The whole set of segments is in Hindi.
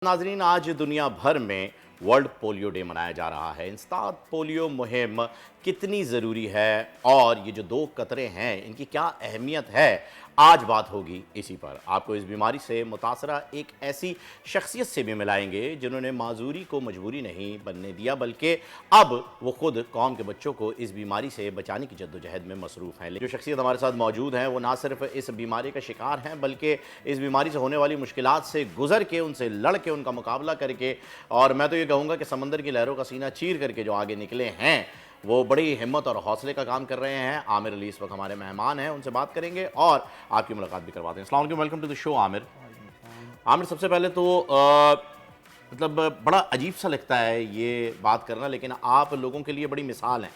नाजरीन, आज दुनिया भर में वर्ल्ड पोलियो डे मनाया जा रहा है। इंसदाद पोलियो मुहिम कितनी ज़रूरी है और ये जो 2 कतरे हैं इनकी क्या अहमियत है, आज बात होगी इसी पर। आपको इस बीमारी से मुतासरा एक ऐसी शख्सियत से भी मिलाएंगे जिन्होंने माजूरी को मजबूरी नहीं बनने दिया, बल्कि अब वो खुद कौम के बच्चों को इस बीमारी से बचाने की जद्दोजहद में मसरूफ़ हैं। जो शख्सियत हमारे साथ मौजूद हैं वो ना सिर्फ इस बीमारी का शिकार हैं, बल्कि इस बीमारी से होने वाली मुश्किलात से गुजर के, उनसे लड़ के, उनका मुकाबला करके, और मैं तो ये कहूँगा कि समंदर की लहरों का सीना चीर करके जो आगे निकले हैं वो बड़ी हिम्मत और हौसले का काम कर रहे हैं। आमिर अली इस वक्त हमारे मेहमान हैं, उनसे बात करेंगे और आपकी मुलाकात भी करवाते हैं। अस्सलाम वालेकुम, welcome to the show Aamir. Aamir, सबसे पहले तो मतलब बड़ा अजीब सा लगता है ये बात करना, लेकिन आप लोगों के लिए बड़ी मिसाल हैं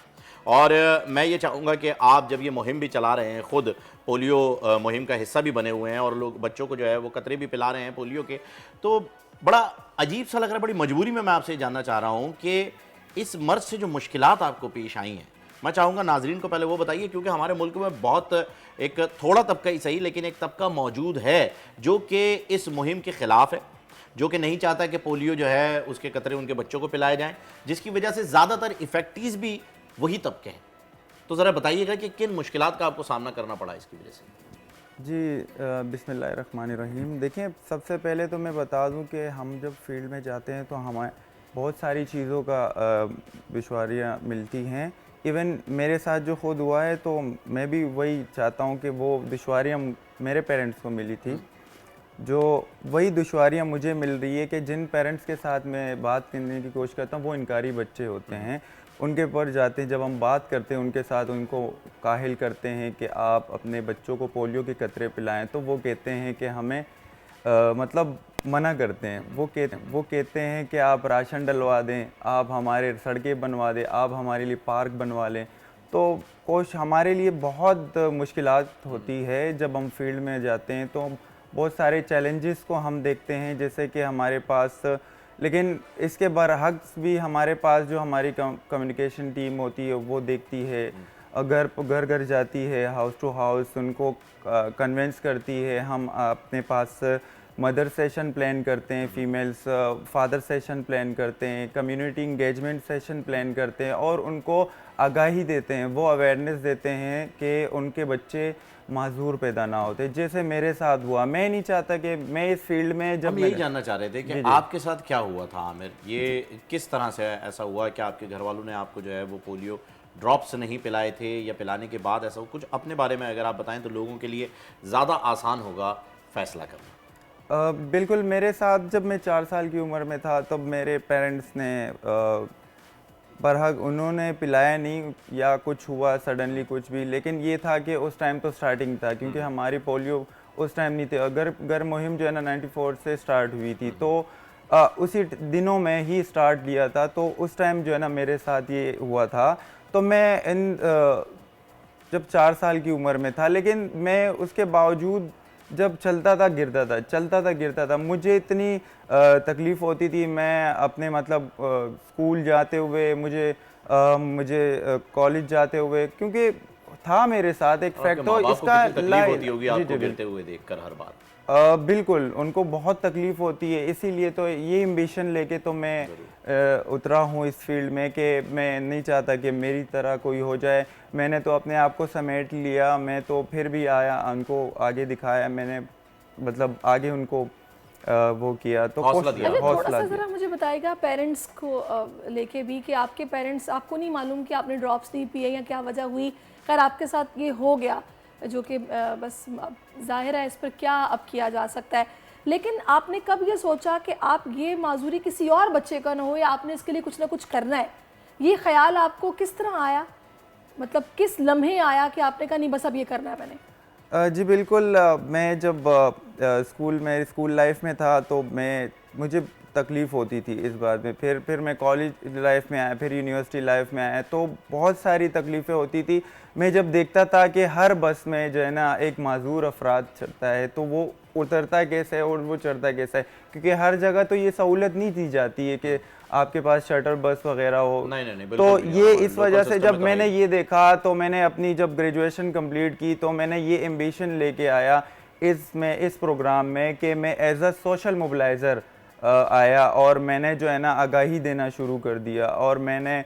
और मैं ये चाहूँगा कि आप जब ये मुहिम भी चला रहे हैं, ख़ुद पोलियो मुहिम का हिस्सा भी बने हुए हैं और लोग बच्चों को जो है वो कतरे भी पिला रहे हैं पोलियो के, तो बड़ा अजीब सा लग रहा है। बड़ी मजबूरी में मैं आपसे जानना चाह रहा हूँ कि इस मर्ज़ से जो मुश्किलात आपको पेश आई हैं, मैं चाहूँगा नाजरीन को पहले वो बताइए, क्योंकि हमारे मुल्क में बहुत एक थोड़ा तबका ही सही लेकिन एक तबका मौजूद है जो कि इस मुहिम के ख़िलाफ़ है, जो कि नहीं चाहता कि पोलियो जो है उसके कतरे उनके बच्चों को पिलाए जाएँ, जिसकी वजह से ज़्यादातर इफ़ेक्टीज़ भी वही तबके हैं। तो ज़रा बताइएगा कि किन मुश्किलात का आपको सामना करना पड़ा इसकी वजह से? जी, बिस्मिल्लाहिर्रहमानिर्रहीम। देखिए, सबसे पहले तो मैं बता दूं कि हम जब फील्ड में जाते हैं तो हमें बहुत सारी चीज़ों का दुश्वारियाँ मिलती हैं। इवन मेरे साथ जो खुद हुआ है तो मैं भी वही चाहता हूं कि वो दुश्वारियाँ मेरे पेरेंट्स को मिली थी, जो वही दुश्वारियाँ मुझे मिल रही है कि जिन पेरेंट्स के साथ मैं बात करने की कोशिश करता हूँ वो इनकारी बच्चे होते हैं। उनके पर जाते हैं, जब हम बात करते हैं उनके साथ, उनको काहिल करते हैं कि आप अपने बच्चों को पोलियो के कतरे पिलाएं, तो वो कहते हैं कि हमें मतलब मना करते हैं। वो कहते हैं कि आप राशन डलवा दें, आप हमारे सड़कें बनवा दें, आप हमारे लिए पार्क बनवा लें। तो कोश हमारे लिए बहुत मुश्किलात होती है जब हम फील्ड में जाते हैं, तो बहुत सारे चैलेंजेस को हम देखते हैं, जैसे कि हमारे पास, लेकिन इसके बरअक्स भी हमारे पास जो हमारी कम्युनिकेशन टीम होती है वो देखती है, घर घर घर जाती है, हाउस टू हाउस उनको कन्विंस करती है। हम अपने पास मदर सेशन प्लान करते हैं, फीमेल्स फादर सेशन प्लान करते हैं, कम्युनिटी इंगेजमेंट सेशन प्लान करते हैं और उनको आगाही देते हैं, वो अवेयरनेस देते हैं कि उनके बच्चे माजूर पैदा ना होते, जैसे मेरे साथ हुआ। मैं नहीं चाहता कि मैं इस फील्ड में, जब हम यही जानना चाह रहे थे कि आपके साथ क्या हुआ था आमिर, ये किस तरह से ऐसा हुआ कि आपके घर वालों ने आपको जो है वो पोलियो ड्रॉप्स नहीं पिलाए थे या पिलाने के बाद ऐसा कुछ अपने बारे में अगर आप बताएं तो लोगों के लिए ज़्यादा आसान होगा फैसला करना। बिल्कुल, मेरे साथ जब मैं 4 साल की उम्र में था तब मेरे पेरेंट्स ने बरहक उन्होंने पिलाया नहीं या कुछ हुआ सडनली कुछ भी, लेकिन ये था कि उस टाइम तो स्टार्टिंग था, क्योंकि हमारी पोलियो उस टाइम नहीं थी। घर मुहिम जो है ना 94 से स्टार्ट हुई थी, तो उसी दिनों में ही स्टार्ट लिया था, तो उस टाइम जो है ना मेरे साथ ये हुआ था। तो मैं जब 4 साल की उम्र में था, लेकिन मैं उसके बावजूद जब चलता था गिरता था, चलता था गिरता था, मुझे इतनी तकलीफ़ होती थी। मैं अपने मतलब स्कूल जाते हुए, मुझे कॉलेज जाते हुए, क्योंकि था मेरे साथ एक फैक्ट, तो इसका तकलीफ होती होगी आपको गिरते हुए देखकर हर बार। बिल्कुल, उनको बहुत तकलीफ़ होती है, इसीलिए तो ये एम्बिशन लेके तो मैं उतरा हूँ इस फील्ड में कि मैं नहीं चाहता कि मेरी तरह कोई हो जाए। मैंने तो अपने आप को समेट लिया, मैं तो फिर भी आया, उनको आगे दिखाया मैंने, मतलब आगे उनको वो किया, तो हौसला दिया। थोड़ा सा ज़रा मुझे बताइएगा पेरेंट्स को लेके भी, कि आपके पेरेंट्स, आपको नहीं मालूम कि आपने ड्रॉप्स नहीं पिए या क्या वजह हुई, खैर आपके साथ ये हो गया, जो कि बस जाहिर है इस पर क्या अब किया जा सकता है, लेकिन आपने कब ये सोचा कि आप ये माजूरी किसी और बच्चे का ना हो या आपने इसके लिए कुछ ना कुछ करना है? ये ख्याल आपको किस तरह आया, मतलब किस लम्हे आया कि आपने कहा नहीं बस अब ये करना है मैंने? जी बिल्कुल, मैं जब स्कूल लाइफ में था तो मुझे तकलीफ़ होती थी इस बात में। फिर मैं कॉलेज लाइफ में आया, फिर यूनिवर्सिटी लाइफ में आया, तो बहुत सारी तकलीफ़ें होती थी। मैं जब देखता था कि हर बस में जो है ना एक माजूर अफराद चढ़ता है, तो वो उतरता कैसे है और वो चढ़ता कैसे है, क्योंकि हर जगह तो ये सहूलत नहीं दी जाती है कि आपके पास शटल बस वगैरह हो। नहीं, तो ये इस वजह से जब तो मैंने ये देखा, तो मैंने अपनी जब ग्रेजुएशन कंप्लीट की तो मैंने ये एम्बिशन लेके आया इस प्रोग्राम में कि मैं एज अ सोशल मोबिलाइज़र आया और मैंने जो है ना आगाही देना शुरू कर दिया और मैंने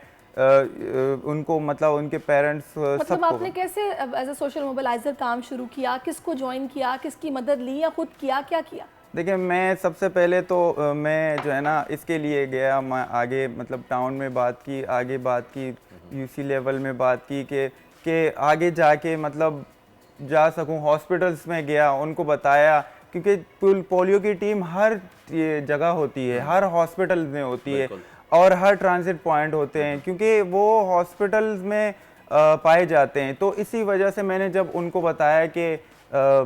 उनको मतलब उनके पेरेंट्स मतलब सबको आपने कैसे एज अ सोशल मोबिलाइजर काम शुरू किया, किसको ज्वाइन किया, किसकी मदद ली या खुद किया, क्या किया? देखिए मैं सबसे पहले तो मैं जो है ना इसके लिए गया, मैं आगे मतलब टाउन में बात की, आगे बात की यूसी लेवल में बात की कि आगे जाके मतलब जा सकूं, हॉस्पिटल्स में गया, उनको बताया क्योंकि पोलियो की टीम हर ये जगह होती है, हर हॉस्पिटल में होती है और हर ट्रांजिट पॉइंट होते हैं क्योंकि वो हॉस्पिटल्स में पाए जाते हैं। तो इसी वजह से मैंने जब उनको बताया कि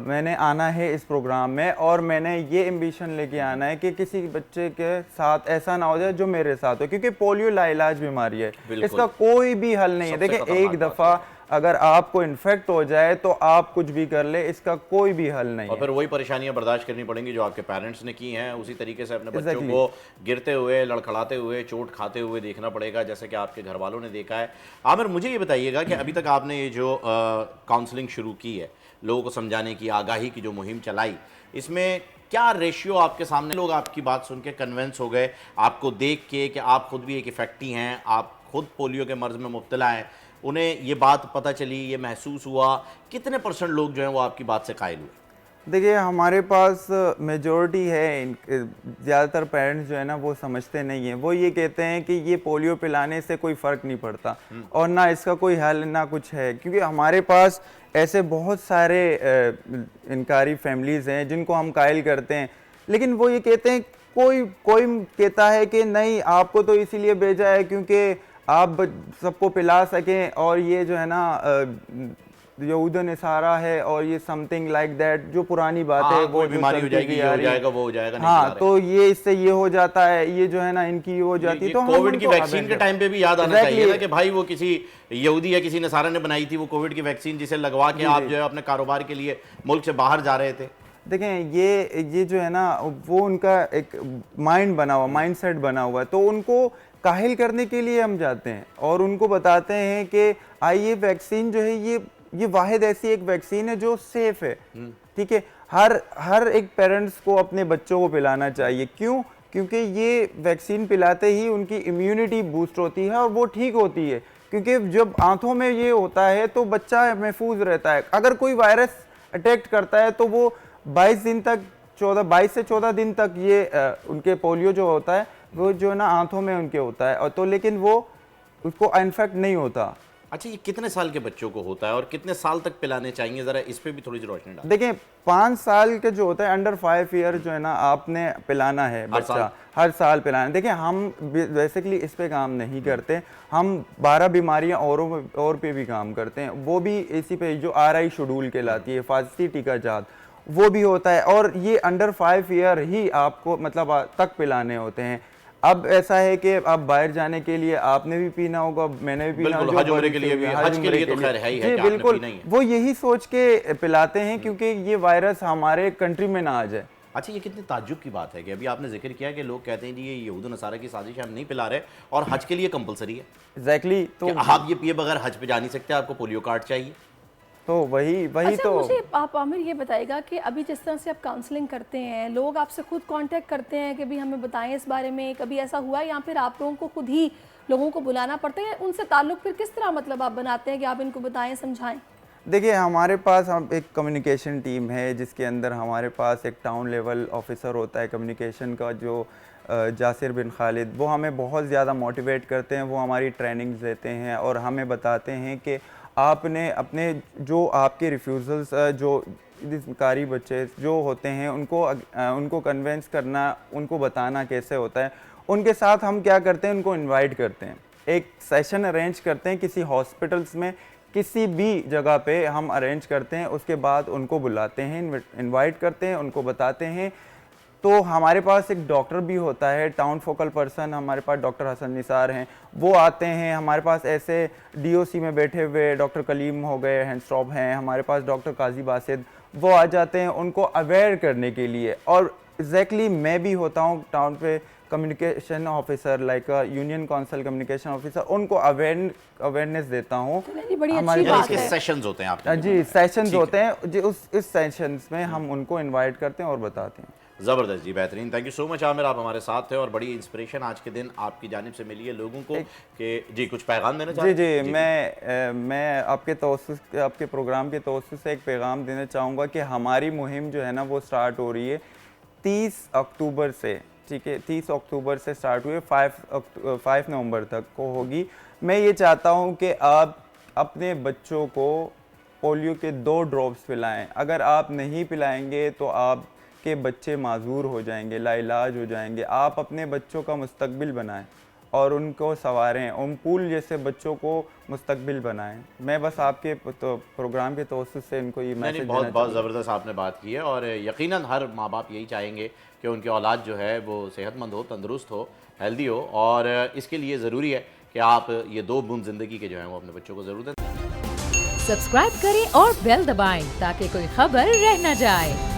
मैंने आना है इस प्रोग्राम में और मैंने ये एम्बिशन लेके आना है कि किसी बच्चे के साथ ऐसा ना हो जाए जो मेरे साथ हो, क्योंकि पोलियो लाइलाज बीमारी है, इसका कोई भी हल नहीं है। देखिए एक दफ़ा अगर आपको इन्फेक्ट हो जाए तो आप कुछ भी कर ले, इसका कोई भी हल नहीं और है। फिर वही परेशानियां बर्दाश्त करनी पड़ेंगी जो आपके पेरेंट्स ने की हैं, उसी तरीके से अपने बच्चों को गिरते हुए, लड़खड़ाते हुए, चोट खाते हुए देखना पड़ेगा, जैसे कि आपके घर वालों ने देखा है। आमिर, मुझे ये बताइएगा कि अभी तक आपने ये जो काउंसलिंग शुरू की है, लोगों को समझाने की, आगाही की जो मुहिम चलाई, इसमें क्या रेशियो आपके सामने, लोग आपकी बात सुन के कन्विंस हो गए, आपको देख के कि आप खुद भी एक इफेक्टी हैं, आप खुद पोलियो के मर्ज में मुब्तला हैं, उन्हें ये बात पता चली, ये महसूस हुआ, कितने % लोग जो हैं वो आपकी बात से कायल हुए? देखिए हमारे पास मेजॉरिटी है, ज़्यादातर पेरेंट्स जो है ना वो समझते नहीं हैं, वो ये कहते हैं कि ये पोलियो पिलाने से कोई फ़र्क नहीं पड़ता और ना इसका कोई हल ना कुछ है, क्योंकि हमारे पास ऐसे बहुत सारे इनकारी फैमिलीज़ हैं जिनको हम कायल करते हैं, लेकिन वो ये कहते हैं, कोई कोई कहता है कि नहीं आपको तो इसीलिए भेजा है क्योंकि आप सबको पिला सकें और ये जो है ना यहूद नसारा है और ये समथिंग लाइक दैट, जो पुरानी बात है वो बीमारी हो जाएगी, ये हो जाएगा, वो हो जाएगा, नहीं हाँ, तो ये इससे ये हो जाता है, ये जो है ना इनकी हो जाती है। तो कोविड की वैक्सीन के टाइम पे भी याद आना चाहिए ना कि भाई वो किसी यहूदी या किसी नसारा ने बनाई थी वो कोविड की वैक्सीन, जिसे लगवा के आप जो है अपने कारोबार के लिए मुल्क से बाहर जा रहे थे। देखें ये जो है ना वो उनका एक माइंड बना हुआ, माइंड सेट बना हुआ है, तो उनको काहिल करने के लिए हम जाते हैं और उनको बताते हैं कि आइए वैक्सीन जो है ये वाहिद ऐसी एक वैक्सीन है जो सेफ है, ठीक है। हर एक पेरेंट्स को अपने बच्चों को पिलाना चाहिए। क्यों? क्योंकि ये वैक्सीन पिलाते ही उनकी इम्यूनिटी बूस्ट होती है और वो ठीक होती है, क्योंकि जब आंतों में ये होता है तो बच्चा महफूज रहता है। अगर कोई वायरस अटैक करता है तो वो 22 से 14 दिन तक ये उनके पोलियो जो होता है वो जो है ना आंतों में उनके होता है, और तो लेकिन वो उसको इन्फेक्ट नहीं होता। अच्छा, ये कितने साल के बच्चों को होता है और कितने साल तक पिलाने चाहिए, जरा इस पे भी थोड़ी सी रोशनी डालें। देखिए 5 साल के जो होता है, अंडर 5 ईयर जो है ना आपने पिलाना है बच्चा, हर साल पिलाना है। देखिए हम बेसिकली इस पे काम नहीं करते, हम 12 बीमारियां और पे भी काम करते हैं, वो भी इसी पे जो RI शेड्यूल कहलाती है, हिफाजती टीकाजात, वो भी होता है और ये अंडर 5 ईयर ही आपको मतलब तक पिलाने होते हैं। अब ऐसा है कि अब बाहर जाने के लिए आपने भी पीना होगा, मैंने भी पीना होगा, हज उम्र के लिए भी, हज के लिए तो खैर है ही है कि बिल्कुल, आपने पीना ही है। वो यही सोच के पिलाते हैं क्योंकि ये वायरस हमारे कंट्री में ना आ जाए। अच्छा, ये कितनी ताज्जुब की बात है कि अभी आपने जिक्र किया कि लोग कहते हैं जी ये यहूद नसारा की साजिश है, हम नहीं पिला रहे, और हज के लिए कंपलसरी है। एग्जैक्टली, तो आप ये पिए बगैर हज पे जा नहीं सकते, आपको पोलियो कार्ड चाहिए। तो वही अच्छा, तो मुझे आप आमिर ये बताइएगा कि अभी जिस तरह से आप काउंसलिंग करते हैं, लोग आपसे खुद कांटेक्ट करते हैं कि भी हमें बताएं इस बारे में, कभी ऐसा हुआ या फिर आप लोगों को खुद ही लोगों को बुलाना पड़ता है, उनसे ताल्लुक फिर किस तरह मतलब आप बनाते हैं कि आप इनको बताएं, समझाएं? देखिए हमारे पास हम एक कम्युनिकेशन टीम है जिसके अंदर हमारे पास एक टाउन लेवल ऑफिसर होता है कम्युनिकेशन का, जो जासिर बिन खालिद, वो हमें बहुत ज़्यादा मोटिवेट करते हैं, वो हमारी ट्रेनिंग्स देते हैं और हमें बताते हैं कि आपने अपने जो आपके रिफ्यूज़ल्स जो कारी बच्चे जो होते हैं उनको कन्विंस करना, उनको बताना कैसे होता है। उनके साथ हम क्या करते हैं, उनको इनवाइट करते हैं, एक सेशन अरेंज करते हैं किसी हॉस्पिटल्स में, किसी भी जगह पे हम अरेंज करते हैं, उसके बाद उनको बुलाते हैं, इनवाइट करते हैं, उनको बताते हैं। तो हमारे पास एक डॉक्टर भी होता है, टाउन फोकल पर्सन, हमारे पास डॉक्टर हसन निसार हैं, वो आते हैं। हमारे पास ऐसे DOC में बैठे हुए डॉक्टर कलीम हो गए, हैंडस्टॉप हैं, हमारे पास डॉक्टर काजी बासिद, वो आ जाते हैं उनको अवेयर करने के लिए। और एग्जैक्टली मैं भी होता हूँ टाउन पे communication officer, like union council communication officer, उनको अवेयरनेस देता हूँ। हमारे सेशंस होते हैं आप जी, सेशंस होते हैं जी, इस सेशंस में हम उनको इनवाइट करते हैं और बताते हैं। ज़बरदस्त जी, बेहतरीन। Thank you so much Aamir, आप हमारे साथ थे और बड़ी इंस्पिरेशन आज के दिन आपकी जानिब से मिली है लोगों को कि जी कुछ पैगाम देना जी चाहते जी हैं? मैं आपके तवस्सुस आपके प्रोग्राम के तवस्सुस से एक पैगाम देना चाहूँगा कि हमारी मुहिम जो है ना वो स्टार्ट हो रही है 30 अक्टूबर से, ठीक है, 30 अक्टूबर से स्टार्ट हुई है, 5 नवंबर तक को होगी। मैं ये चाहता हूँ कि आप अपने बच्चों को पोलियो के 2 ड्रॉप्स पिलाएं। अगर आप नहीं पिलाएंगे तो आपके बच्चे माजूर हो जाएंगे, लाइलाज हो जाएंगे। आप अपने बच्चों का मुस्तकबिल बनाएं और उनको संवारें, उन पूल जैसे बच्चों को मुस्तकबिल बनाएं। मैं बस आपके प्रोग्राम के तवस्सुस से इनको ये नहीं मैसेज बहुत देना बहुत चाहूँगा। ज़बरदस्त आपने बात की है और यकीनन हर माँ बाप यही चाहेंगे कि उनकी औलाद जो है वो सेहतमंद हो, तंदुरुस्त हो, हेल्दी हो और इसके लिए ज़रूरी है कि आप ये 2 बूंद ज़िंदगी के जो हैं वो अपने बच्चों को ज़रूर दें। सब्सक्राइब करें और बेल दबाएं ताकि कोई खबर रह न जाए।